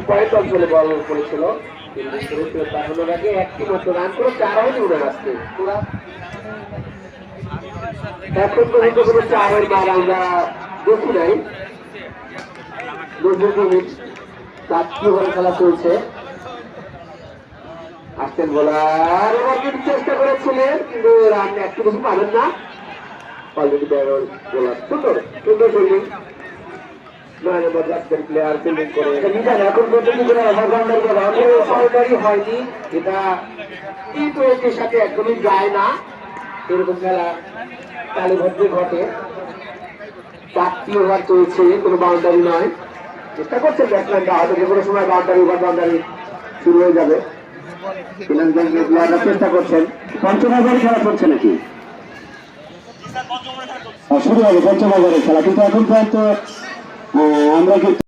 Point অঞ্চলে বল করেছিল, কিন্তু শুরুতে তাড়ানোর আগে একটি মাত্র রান করে 4 রানে উড়ে আসছে পুরা। এখন পর্যন্ত কোনো 4-এর বার আমরা দেখি নাই। 4টি ওভারে খেলা চলছে। আসছেন বোলার, এবার কিন্তু চেষ্টা করেছিলেন কিন্তু রান একটু বেশি পাবেন না। অলরেডি বোলার সুন্দর সুন্দর ফিল্ডিং, 9 নম্বর জাতীয় প্লেয়ার ফিল্ডিং করে। এখন পর্যন্ত কোনো ওভারগ্রাউন্ডার বা বাউন্ডারি হয়নি, এটা টি-20-র সাথে একদমই যায় না। এরকম খেলা তালিভদ্রে ঘটে। 4টি ওভার চলছে, কোনো বাউন্ডারি নয়। চেষ্টা করছেন ব্যাটসম্যানটা, হয়তো যে কোনো সময় বাউন্ডারি ওভার বাউন্ডারি শুরু হয়ে যাবে। চেষ্টা করছেন। পঞ্চম ওভারে খেলা চলছে নাকি? শুরু হবে পঞ্চম ওভারের খেলা, কিন্তু এখন পর্যন্ত আমরা